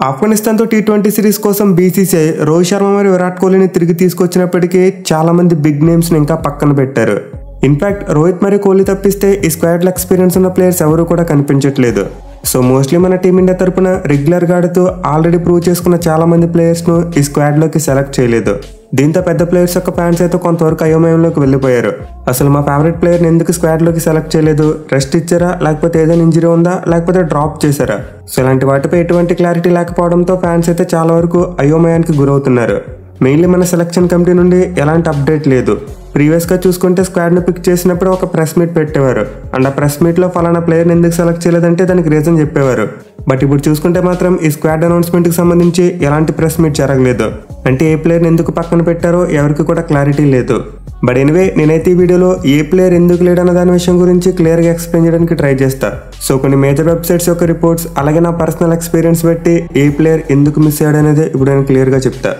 ఆఫ్ఘనిస్తాన్తో T20 series కోసం BCCI Rohit Sharma మరియు విరాట్ కోహ్లీని తిరిగి తీసుకొచ్చినప్పటికీ చాలా మంది బిగ్ నేమ్స్ని ఇంకా పక్కన పెట్టారు. ఇన్ఫాక్ట్ రోహిత్ మరియు కోహ్లీ తప్పిస్తే ఈ స్క్వాడ్లో ఎక్స్పీరియన్స్ ఉన్న ప్లేయర్స్ ఎవరు కూడా కనిపించట్లేదు. సో మోస్ట్లీ మన టీమిండియా తరపున రెగ్యులర్గా ఆడుతూ ఆల్రెడీ ప్రూవ్ చేసుకున్న చాలా మంది ప్లేయర్స్ను ఈ స్క్వాడ్లోకి సెలెక్ట్ చేయలేదు. దీంతో పెద్ద ప్లేయర్స్ యొక్క ఫ్యాన్స్ అయితే కొంతవరకు అయోమయంలోకి వెళ్ళిపోయారు. అసలు మా ఫేవరెట్ ప్లేయర్ని ఎందుకు స్క్వాడ్లోకి సెలెక్ట్ చేయలేదు, రెస్ట్ ఇచ్చారా, లేకపోతే ఏదైనా ఇంజరీ ఉందా, లేకపోతే డ్రాప్ చేశారా? సో ఇలాంటి వాటిపై ఎటువంటి క్లారిటీ లేకపోవడంతో ఫ్యాన్స్ అయితే చాలా వరకు అయోమయానికి గురవుతున్నారు. మెయిన్లీ మన సెలక్షన్ కమిటీ నుండి ఎలాంటి అప్డేట్ లేదు. ప్రీవియస్గా చూసుకుంటే స్క్వాడ్ను పిక్ చేసినప్పుడు ఒక ప్రెస్ మీట్ పెట్టేవారు అండ్ ఆ ప్రెస్ మీట్లో ఫలానా ప్లేయర్ని ఎందుకు సెలెక్ట్ చేయలేదంటే దానికి రీజన్ చెప్పేవారు. బట్ ఇప్పుడు చూసుకుంటే మాత్రం ఈ స్క్వాడ్ అనౌన్స్మెంట్కి సంబంధించి ఎలాంటి ప్రెస్ మీట్ జరగలేదు. అంటే ఏ ప్లేయర్ని ఎందుకు పక్కన పెట్టారో ఎవరికి కూడా క్లారిటీ లేదు. బట్ ఎనివే నేనైతే ఈ వీడియోలో ఏ ప్లేయర్ ఎందుకు లేడన్న దాని విషయం గురించి క్లియర్గా ఎక్స్ప్లెయిన్ చేయడానికి ట్రై చేస్తా. సో కొన్ని మేజర్ వెబ్సైట్స్ యొక్క రిపోర్ట్స్ అలాగే నా పర్సనల్ ఎక్స్పీరియన్స్ బట్టి ఏ ప్లేయర్ ఎందుకు మిస్ అయ్యాడు అనేది ఇప్పుడు నేను క్లియర్గా చెప్తా.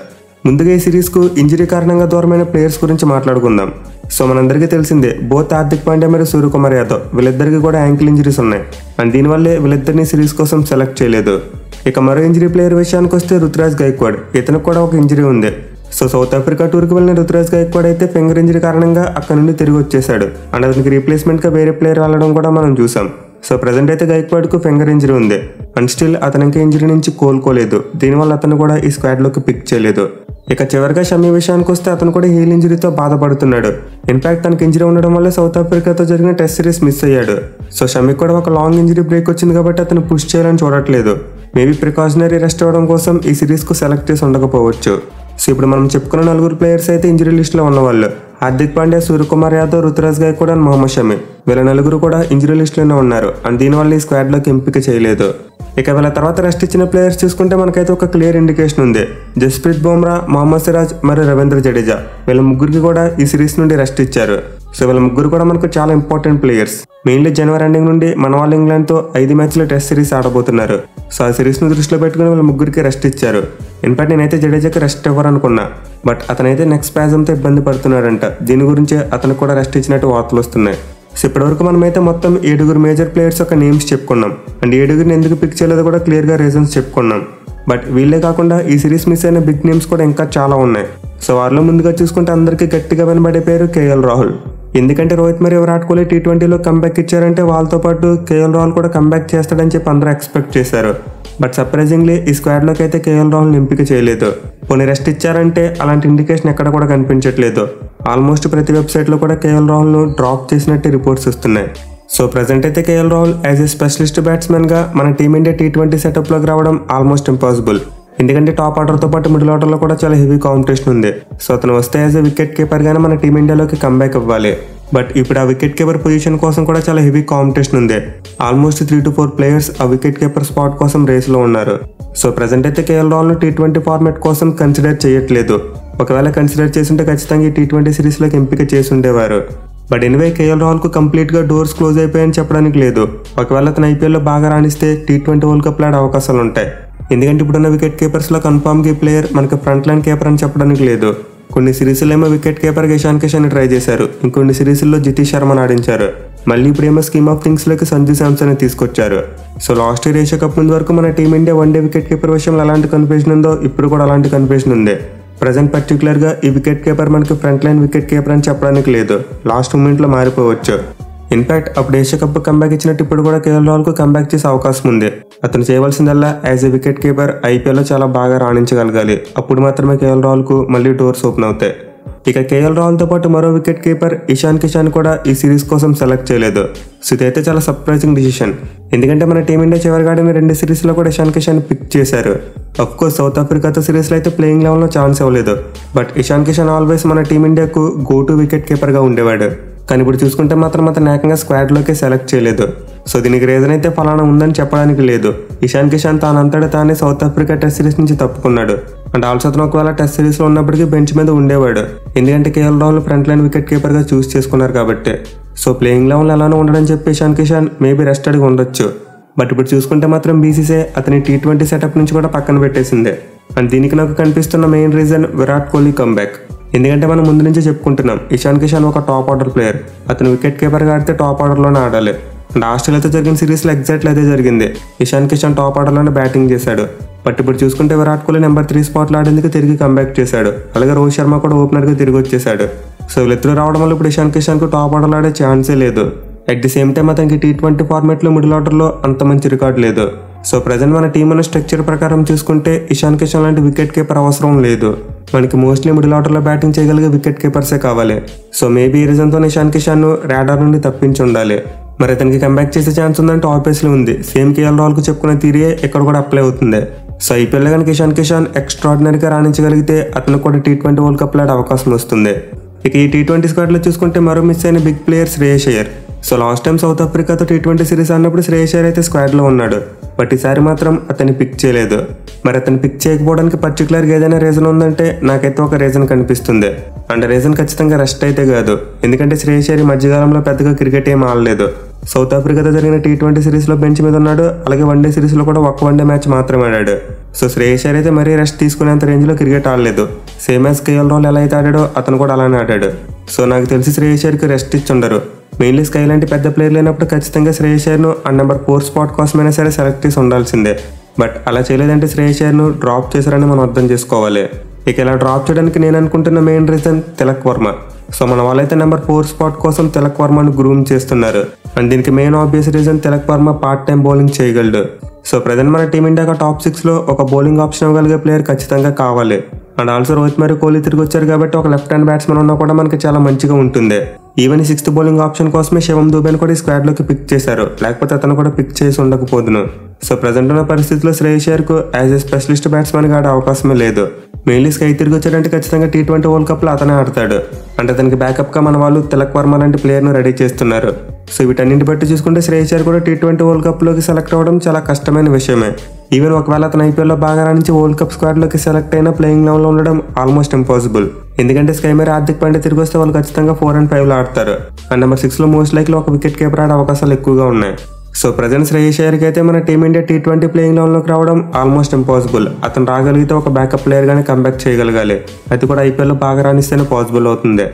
ముందుగా ఈ సిరీస్కు ఇంజరీ కారణంగా దూరమైన ప్లేయర్స్ గురించి మాట్లాడుకుందాం. సో మనందరికీ తెలిసిందే బోత్ హార్దిక్ పాండ్యా మరియు సూర్యకుమార్ యాదవ్ వీళ్ళిద్దరికి కూడా యాంకిల్ ఇంజరీస్ ఉన్నాయి అండ్ దీనివల్లే వీళ్ళిద్దరిని సిరీస్ కోసం సెలెక్ట్ చేయలేదు. ఇక మరో ఇంజరీ ప్లేయర్ విషయానికి వస్తే రుతురాజ్ గైక్వాడ్, ఇతనికి కూడా ఒక ఇంజరీ ఉంది. సో సౌత్ ఆఫ్రికా టూర్కి వెళ్ళిన రుతురాజ్ గైక్వాడ్ అయితే ఫింగర్ ఇంజరీ కారణంగా అక్కడ నుండి తిరిగి వచ్చేసాడు అండ్ అతనికి రీప్లేస్మెంట్గా వేరే ప్లేయర్ వెళ్ళడం కూడా మనం చూసాం. సో ప్రజెంట్ అయితే గైక్వాడ్కు ఫింగర్ ఇంజరీ ఉంది అండ్ స్టిల్ అతనికి ఇంజరీ నుంచి కోలుకోలేదు. దీనివల్ల అతను కూడా ఈ స్క్వాడ్లోకి పిక్ చేయలేదు. ఇక చివరిగా షమీ విషయానికి వస్తే అతను కూడా హీల్ ఇంజరీతో బాధపడుతున్నాడు. ఇన్ఫాక్ట్ తనకి ఇంజరీ ఉండడం వల్ల సౌత్ ఆఫ్రికాతో జరిగిన టెస్ట్ సిరీస్ మిస్ అయ్యాడు. సో షమీకి కూడా ఒక లాంగ్ ఇంజరీ బ్రేక్ వచ్చింది కాబట్టి అతను పుష్ చేయాలని చూడట్లేదు. మేబీ ప్రికాషనరీ రెస్ట్ అవ్వడం కోసం ఈ సిరీస్కు సెలెక్ట్ చేసి ఉండకపోవచ్చు. సో ఇప్పుడు మనం చెప్పుకున్న నలుగురు ప్లేయర్స్ అయితే ఇంజరీ లిస్ట్లో ఉన్నవాళ్ళు. హార్దిక్ పాండ్యా, సూర్యకుమార్ యాదవ్, రుతురాజ్ గైక్వాడ్ అండ్ మొహమ్మద్ షమీ వీళ్ళ నలుగురు కూడా ఇంజరీ లిస్ట్లోనే ఉన్నారు అండ్ దీనివల్ల ఈ స్క్వాడ్లోకి ఎంపిక చేయలేదు. ఇక వీళ్ళ తర్వాత రెస్ట్ ఇచ్చిన ప్లేయర్స్ చూసుకుంటే మనకైతే ఒక క్లియర్ ఇండికేషన్ ఉంది. జస్ప్రీత్ బుమ్రా, మొహమ్మద్ సిరాజ్ మరియు రవీంద్ర జడేజా వీళ్ళ ముగ్గురికి కూడా ఈ సిరీస్ నుండి రెస్ట్ ఇచ్చారు. సో వీళ్ళ ముగ్గురు కూడా మనకు చాలా ఇంపార్టెంట్ ప్లేయర్స్. మెయిన్లీ జనవరి ఎండింగ్ నుండి మన వాళ్ళు ఇంగ్లాండ్తో 5 మ్యాచ్ల టెస్ట్ సిరీస్ ఆడబోతున్నారు. సో ఆ సిరీస్ను దృష్టిలో పెట్టుకుని వీళ్ళ ముగ్గురికి రెస్ట్ ఇచ్చారు. ఇన్ఫాక్ట్ నేనైతే జడేజాకి రెస్ట్ ఇవ్వరనుకున్నా బట్ అతనైతే నెక్స్ట్ స్పాజంతో ఇబ్బంది పడుతున్నాడంట. దీని గురించి అతనికి కూడా రెస్ట్ ఇచ్చినట్టు వార్తలు వస్తున్నాయి. సో ఇప్పటివరకు మనమైతే మొత్తం 7 మేజర్ ప్లేయర్స్ యొక్క నేమ్స్ చెప్పుకున్నాం అండ్ 7 ఎందుకు పిక్ చేయలేదో కూడా క్లియర్గా రీజన్స్ చెప్పుకున్నాం. బట్ వీళ్ళే కాకుండా ఈ సిరీస్ మిస్ అయిన బిగ్ నేమ్స్ కూడా ఇంకా చాలా ఉన్నాయి. సో వారిలో ముందుగా చూసుకుంటే అందరికీ గట్టిగా వినబడే పేరు కేఎల్ రాహుల్. ఎందుకంటే రోహిత్ మరియు విరాట్ కోహ్లీ టీ20లో కంబ్యాక్ ఇచ్చారంటే వాళ్ళతో పాటు కేఎల్ రాహుల్ కూడా కంబ్యాక్ చేస్తాడని చెప్పి అందరూ ఎక్స్పెక్ట్ చేశారు. బట్ సర్ప్రైజింగ్లీ ఈ స్క్వాడ్లోకి అయితే కేఎల్ రాహుల్ని ఎంపిక చేయలేదు. కొన్ని రెస్ట్ ఇచ్చారంటే అలాంటి ఇండికేషన్ ఎక్కడ కూడా కనిపించట్లేదు. ఆల్మోస్ట్ ప్రతి వెబ్సైట్లో కూడా కేఎల్ రాహుల్ను డ్రాప్ చేసినట్టు రిపోర్ట్స్ వస్తున్నాయి. సో ప్రజెంట్ అయితే KL Rahul as a specialist బ్యాట్స్మెన్గా మన టీమిండియా టీ20 సెటప్లోకి రావడం ఆల్మోస్ట్ ఇంపాసిబుల్. ఎందుకంటే టాప్ ఆర్డర్తో పాటు మిడిల్ ఆర్డర్లో కూడా చాలా హెవీ కాంపిటీషన్ ఉంది. సో అతను వస్తే యాజ్ ఏ వికెట్ కీపర్గానే మన టీమిండియాలోకి కంబ్యాక్ ఇవ్వాలి. బట్ ఇప్పుడు ఆ వికెట్ కీపర్ పొజిషన్ కోసం కూడా చాలా హెవీ కాంపిటీషన్ ఉంది. ఆల్మోస్ట్ 3 to 4 ప్లేయర్స్ ఆ వికెట్ కీపర్ స్పాట్ కోసం రేస్లో ఉన్నారు. సో ప్రజెంట్ అయితే కేఎల్ రాహుల్ను టీ20 ఫార్మాట్ కోసం కన్సిడర్ చేయట్లేదు. ఒకవేళ కన్సిడర్ చేస్తుంటే ఖచ్చితంగా ఈ టీ20 సిరీస్లోకి ఎంపిక చేసి ఉండేవారు. బట్ ఎనివే కేఎల్ రాహుల్కు కంప్లీట్గా డోర్స్ క్లోజ్ అయిపోయాయని చెప్పడానికి లేదు. ఒకవేళ అతను ఐపీఎల్లో బాగా రాణిస్తే టీ20 వరల్డ్ కప్లో ఆడే అవకాశాలు ఉంటాయి. ఎందుకంటే ఇప్పుడున్న వికెట్ కీపర్స్లో కన్ఫామ్గా ఈ ప్లేయర్ మనకి ఫ్రంట్ లైన్ కీపర్ అని చెప్పడానికి లేదు. కొన్ని సిరీస్లో ఏమో వికెట్ కీపర్గా ఇషాన్ కిషన్ ట్రై చేశారు, ఇంకొన్ని సిరీస్లో జితేష్ శర్మను ఆడించారు. మళ్ళీ ఇప్పుడేమో స్కీమ్ ఆఫ్ థింగ్స్లోకి సంజు శాంసన్ తీసుకొచ్చారు. So last year Asia cup ముందు వరకు మన టీమిండియా వన్డే వికెట్ కీపర్ విషయంలో ఎలాంటి కన్ఫ్యూజన్ ఉందో ఇప్పుడు కూడా అలాంటి కన్ఫ్యూజన్ ఉంది. ప్రజెంట్ పర్టికులర్గా ఈ వికెట్ కీపర్ మనకి ఫ్రంట్ లైన్ వికెట్ కీపర్ అని చెప్పడానికి లేదు. లాస్ట్ మూమెంట్లో మారిపోవచ్చు. ఇన్ఫాక్ట్ అప్పుడు ఏషియా కప్ కంబ్యాక్ ఇచ్చినట్టు ఇప్పుడు కూడా కేఎల్ రాహుల్కు కంబ్యాక్ చేసే అవకాశం ఉంది. అతను చేయవలసిందల్లా యాజ్ ఏ వికెట్ కీపర్ ఐపీఎల్లో చాలా బాగా రాణించగలగాలి. అప్పుడు మాత్రమే కేఎల్ రాహుల్కు మళ్ళీ డోర్స్ ఓపెన్ అవుతాయి. ఇక కేఎల్ రాహుల్తో పాటు మరో వికెట్ కీపర్ ఇషాన్ కిషన్ కూడా ఈ సిరీస్ కోసం సెలెక్ట్ చేయలేదు. సో ఇదైతే చాలా సర్ప్రైజింగ్ డిసిషన్. ఎందుకంటే మన టీమిండియా చివరిగా ఆడిన 2 సిరీస్లో కూడా ఇషాన్ కిషన్ పిక్ చేశారు. అఫ్కోర్స్ సౌత్ ఆఫ్రికాతో సిరీస్లో అయితే ప్లేయింగ్ లెవెల్లో ఛాన్స్ ఇవ్వలేదు. బట్ ఇషాన్ కిషన్ ఆల్వేస్ మన టీమిండియాకు గో టు వికెట్ కీపర్గా ఉండేవాడు. కానీ ఇప్పుడు చూసుకుంటే మాత్రం అతను ఏకంగా స్క్వాడ్లోకి సెలెక్ట్ చేయలేదు. సో దీనికి రీజన్ అయితే ఫలానా ఉందని చెప్పడానికి లేదు. ఇషాన్ కిషన్ తానంతటా తానే సౌత్ ఆఫ్రికా టెస్ట్ సిరీస్ నుంచి తప్పుకున్నాడు అండ్ ఆల్సో అతను ఒకవేళ టెస్ట్ సిరీస్లో ఉన్నప్పటికీ బెంచ్ మీద ఉండేవాడు. ఎందుకంటే KL Rahul front line wicket కీపర్గా చూస్ చేసుకున్నారు కాబట్టి. సో ప్లేయింగ్ లెవెల్ ఎలానో ఉండడం చెప్పి ఇషాన్ కిషన్ మేబీ రెస్ట్ అడిగి ఉండొచ్చు. బట్ ఇప్పుడు చూసుకుంటే మాత్రం బీసీసీఐ అతని టీ20 సెటప్ నుంచి కూడా పక్కన పెట్టేసింది. అండ్ దీనికి నాకు కనిపిస్తున్న main reason Virat Kohli comeback. ఎందుకంటే మనం ముందు నుంచే చెప్పుకుంటున్నాం ఇషాన్ కిషన్ ఒక టాప్ ఆర్డర్ ప్లేయర్. అతను వికెట్ కీపర్గా ఆడితే టాప్ ఆర్డర్లోనే ఆడాలి. అండ్ ఆస్ట్రేలియాతో జరిగిన సిరీస్లో ఎగ్జాక్ట్లీ అదే జరిగింది. ఇషాన్ కిషన్ టాప్ ఆర్డర్లోనే బ్యాటింగ్ చేశాడు. బట్ ఇప్పుడు చూసుకుంటే విరాట్ కోహ్లీ నెంబర్ 3 స్పాట్లో ఆడేందుకు తిరిగి కంబ్యాక్ చేశాడు. అలాగే రోహిత్ శర్మ కూడా ఓపెనర్గా తిరిగి వచ్చేశాడు. సో వీళ్ళిద్దరూ రావడం వల్ల ఇప్పుడు ఇషాన్ కిషన్కు టాప్ ఆర్డర్లో ఆడే ఛాన్సే లేదు. అట్ ది సేమ్ టైం అతనికి T20 ఫార్మాట్లో మిడిల్ ఆర్డర్లో అంత మంచి రికార్డు లేదు. సో ప్రజెంట్ మన టీం అనే స్ట్రక్చర్ ప్రకారం చూసుకుంటే ఇషాన్ కిషన్ లాంటి వికెట్ కీపర్ అవసరం లేదు. మనకి మోస్ట్లీ మిడిల్ ఆర్డర్లో బ్యాటింగ్ చేయగలిగే వికెట్ కీపర్సే కావాలి. సో మేబీ ఈ రీజన్తో ఇషాన్ కిషన్ రాడార్ నుండి తప్పించి ఉండాలి. మరి అతనికి కంబ్యాక్ చేసే ఛాన్స్ ఉందంటే ఆబ్వియస్లీ ఉంది. సేమ్ కేఎల్ రాహుల్కు చెప్పుకునే తీరియే ఇక్కడ కూడా అప్లై అవుతుంది. సో ఐపీఎల్లో కనుక ఇషాన్ కిషన్ ఎక్స్ట్రాడినరీగా రాణించగలిగితే అతనికి కూడా T20 వరల్డ్ కప్లో ఆడే అవకాశం వస్తుంది. ఇక ఈ T20 స్క్వాడ్లో చూసుకుంటే మరో మిస్ అయిన big player Shreyas Iyer. So last time south ఆఫ్రికాతో T20 సిరీస్ ఆడినప్పుడు శ్రేయస్ అయ్యర్ అయితే స్క్వాడ్లో ఉన్నాడు. బట్ ఈసారి మాత్రం అతన్ని పిక్ చేయలేదు. మరి అతన్ని పిక్ చేయకపోవడానికి పర్టికులర్గా ఏదైనా రీజన్ ఉందంటే నాకైతే ఒక రీజన్ కనిపిస్తుంది. అండ్ రీజన్ ఖచ్చితంగా రెస్ట్ అయితే కాదు. ఎందుకంటే శ్రేయస్ అయ్యర్ మధ్యకాలంలో పెద్దగా క్రికెట్ ఏం ఆడలేదు. సౌత్ ఆఫ్రికాతో జరిగిన T20 సిరీస్లో బెంచ్ మీద ఉన్నాడు. అలాగే వన్డే సిరీస్లో కూడా ఒక వన్డే మ్యాచ్ మాత్రమే ఆడాడు. సో శ్రేయస్ అయ్యర్ అయితే మరీ రెస్ట్ తీసుకునేంత రేంజ్లో క్రికెట్ ఆడలేదు. సేమ్ యాజ్ కేఎల్ రాహుల్ ఎలా అయితే ఆడాడో అతను కూడా అలానే ఆడాడు. సో నాకు తెలిసి శ్రేయస్ అయ్యర్కి రెస్ట్ ఇచ్చి ఉండరు. మెయిన్లీ స్కై లాంటి పెద్ద ప్లేయర్ లేనప్పుడు ఖచ్చితంగా శ్రేయస్ అయ్యర్ను ఆ నెంబర్ 4 స్పాట్ కోసమైనా సరే సెలెక్ట్ చేసి ఉండాల్సిందే. బట్ అలా చేయలేదంటే శ్రేయస్ అయ్యర్ను డ్రాప్ చేశారని మనం అర్థం చేసుకోవాలి. ఇక ఇలా డ్రాప్ చేయడానికి నేను అనుకుంటున్న main reason Tilak Varma. So మన వాళ్ళైతే నెంబర్ 4 స్పాట్ కోసం తిలక్ వర్మను గ్రూమ్ చేస్తున్నారు. అండ్ దీనికి main obvious reason Tilak Varma part time bowling చేయగలడు. సో ప్రజెంట్ మన టీమిండియాగా టాప్ 6లో ఒక బౌలింగ్ ఆప్షన్ ఇవ్వగలిగే ప్లేయర్ ఖచ్చితంగా కావాలి. అండ్ ఆల్సో రోహిత్ మరియు కోహ్లీ తిరిగి వచ్చారు కాబట్టి ఒక లెఫ్ట్ హ్యాండ్ బ్యాట్స్మెన్ ఉన్నా కూడా మనకి చాలా మంచిగా ఉంటుంది. ఈవెన్ 6th బౌలింగ్ ఆప్షన్ కోసమే శివం దూబేని కూడా ఈ స్క్వాడ్లోకి పిక్ చేశారు. లేకపోతే అతను కూడా పిక్ చేసి ఉండకపోదును. సో ప్రజెంట్ ఉన్న పరిస్థితిలో శ్రేయస్ అయ్యర్కు యాజ్ ఏ స్పెషలిస్ట్ బ్యాట్స్మెన్గా ఆడే అవకాశమే లేదు. మెయిన్లీ స్కై తిరిగి వచ్చాడంటే ఖచ్చితంగా T20 వరల్డ్ కప్లో అతనే ఆడతాడు. అంటే అతనికి బ్యాకప్గా మన వాళ్ళు తిలక్ వర్మ లాంటి ప్లేయర్ను రెడీ చేస్తున్నారు. సో వీటన్నింటి బట్టి చూసుకుంటే శ్రేయస్ అయ్యర్ కూడా T20 వరల్డ్ కప్లోకి సెలెక్ట్ అవ్వడం చాలా కష్టమైన విషయమే. ఈవెన్ ఒకవేళ అతను ఐపీఎల్లో బాగా రాణించి వరల్డ్ కప్ స్క్వాడ్లోకి సెలెక్ట్ అయినా ప్లేయింగ్ లెవెల్లో ఉండడం ఆల్మోస్ట్ ఇంపాసిబుల్. ఎందుకంటే స్కై మీద హార్దిక్ పాండ్యా తిరిగి వస్తే వాళ్ళు ఖచ్చితంగా 4 and 5లో ఆడతారు. అండ్ నెంబర్ 6లో మోస్ట్ లైక్లీ ఒక వికెట్ కీపర్ ఆడే అవకాశాలు ఎక్కువగా ఉన్నాయి. సో ప్రజెంట్ శ్రేయస్ అయ్యర్కి అయితే మన టీమిండియా T20 ప్లేయింగ్ లెవెల్లోకి రావడం ఆల్మోస్ట్ ఇంపాసిబుల్. అతను రాగలిగితే ఒక బ్యాకప్ ప్లేయర్గానే కంబ్యాక్ చేయగలగాలి. అది కూడా ఐపీఎల్లో బాగా రాణిస్తేనే పాసిబుల్ అవుతుంది.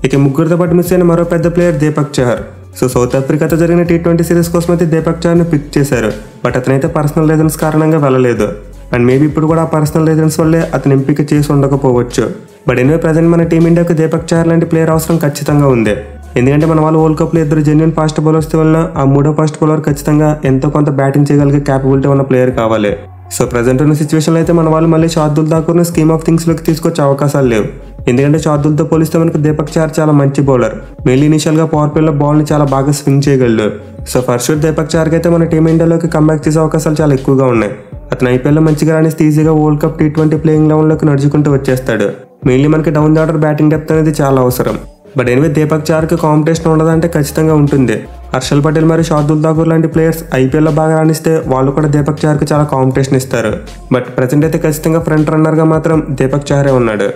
ఇక ముగ్గురితో పాటు మిస్ అయిన మరో పెద్ద player Deepak Chahar. So south ఆఫ్రికాతో జరిగిన T20 సిరీస్ కోసం అయితే దీపక్ చహర్ని పిక్ చేశారు. బట్ అతనైతే పర్సనల్ రీజన్స్ కారణంగా వెళ్ళలేదు. అండ్ మేబీ ఇప్పుడు కూడా ఆ పర్సనల్ రీజన్స్ వల్లే అతను ఎంపిక చేసి ఉండకపోవచ్చు. బట్ ఎనివే ప్రజెంట్ మన టీమిండియాకు దీపక్ చహర్ లాంటి ప్లేయర్ అవసరం ఖచ్చితంగా ఉంది. ఎందుకంటే మన వాళ్ళు వరల్డ్ కప్లో 2 జెన్యూన్ ఫాస్ట్ బౌలర్స్ వల్ల ఆ 3వ ఫాస్ట్ బౌలర్ ఖచ్చితంగా ఎంతో కొంత బ్యాటింగ్ చేయగలిగే క్యాపబిలిటీ ఉన్న ప్లేయర్ కావాలి. సో ప్రజెంట్ ఉన్న సిచ్యువేషన్లో అయితే మన వాళ్ళు మళ్ళీ శార్దుల్ ఠాకూర్ను స్కీమ్ ఆఫ్ థింగ్స్లోకి తీసుకొచ్చే అవకాశాలు లేవు. ఎందుకంటే శార్దుల్తో పోలిస్తే మనకు దీపక్ చహర్ చాలా మంచి బౌలర్. మెయిన్లీ ఇనిషియల్గా పవర్ ప్లేలో బాల్ని చాలా బాగా స్వింగ్ చేయగలడు. సో ఫస్ట్ షూట్ దీపక్ చహర్కి అయితే మన టీమిండియాలోకి కంబ్యాక్ చేసే అవకాశాలు చాలా ఎక్కువగా ఉన్నాయి. అతను ఐపీఎల్లో మంచిగా రాణిస్తే ఈజీగా వరల్డ్ కప్ T20 ప్లేయింగ్ లెవెల్లోకి నడుచుకుంటూ వచ్చేస్తాడు. మెయిన్లీ మనకి down the order batting depth అనేది చాలా అవసరం. బట్ ఎనివే దీపక్ చహర్కి కాంపిటీషన్ ఉండదంటే ఖచ్చితంగా ఉంటుంది. హర్షల్ పటేల్ మరియు శార్దుల్ ఠాకూర్ లాంటి ప్లేయర్స్ ఐపీఎల్లో బాగా రాణిస్తే వాళ్ళు కూడా దీపక్ చహర్కి చాలా కాంపిటీషన్ ఇస్తారు. బట్ ప్రజెంట్ అయితే ఖచ్చితంగా ఫ్రంట్ రన్నర్గా మాత్రం దీపక్ చహరే ఉన్నాడు.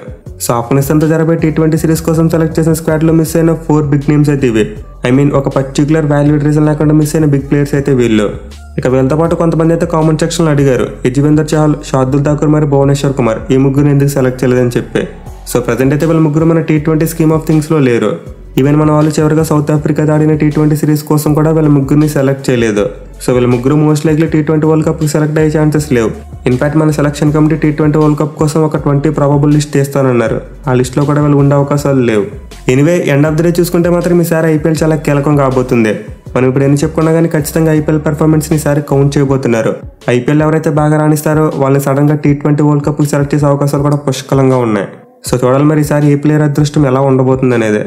సో ఆఫ్ఘనిస్తాన్తో జరిగే T20 సిరీస్ కోసం సెలెక్ట్ చేసిన స్క్వాడ్లో మిస్ అయిన 4 బిగ్ నేమ్స్ అయితే ఇవి. ఒక పర్టిక్యులర్ వాల్యూడ్ రీజన్ లేకుండా మిస్ అయిన బిగ్ ప్లేయర్స్ అయితే వీళ్ళు. ఇక వీళ్ళతో పాటు కొంతమంది అయితే కామెంట్ సెక్షన్లో అడిగారు యజ్వేందర్ చహల్, శార్దుల్ ఠాకూర్ మరియు భువనేశ్వర్ కుమార్ ఈ ముగ్గురు ఎందుకు సెలెక్ట్ చేయలేదని చెప్పి. సో ప్రజెంట్ అయితే వీళ్ళ ముగ్గురు మన T20 స్కీమ్ ఆఫ్ థింగ్స్లో లేరు. ఈవెన్ మన వాళ్ళు చివరిగా సౌత్ ఆఫ్రికా ఆడిన T20 సిరీస్ కోసం కూడా వీళ్ళ ముగ్గురిని సెలెక్ట్ చేయలేదు. సో వీళ్ళ ముగ్గురు మోస్ట్ లైక్లీ T20 వరల్డ్ కప్కి సెలెక్ట్ అయ్యే ఛాన్సెస్ లేవు. ఇన్ఫాక్ట్ మన selection committee T20 world cup కోసం ఒక 20 ప్రాబబుల్ లిస్ట్ చేస్తానన్నారు. ఆ లిస్ట్లో కూడా వీళ్ళు ఉండే అవకాశాలు లేవు. Anyway end of the day చూసుకుంటే మాత్రం ఈసారి ఐపీఎల్ చాలా కీలకం కాబోతుంది. మనం ఇప్పుడు ఎన్ని చెప్పుకున్నా కానీ ఖచ్చితంగా ఐపీఎల్ పెర్ఫార్మెన్స్ని ఈసారి కౌంట్ చేయబోతున్నారు. ఐపీఎల్ ఎవరైతే బాగా రాణిస్తారో వాళ్ళని సడన్గా T20 వరల్డ్ కప్కి సెలెక్ట్ చేసే అవకాశాలు కూడా పుష్కలంగా ఉన్నాయి. సో చూడాలి మరి ఈసారి ఏ ప్లేయర్ అదృష్టం ఎలా ఉండబోతుంది అనేది.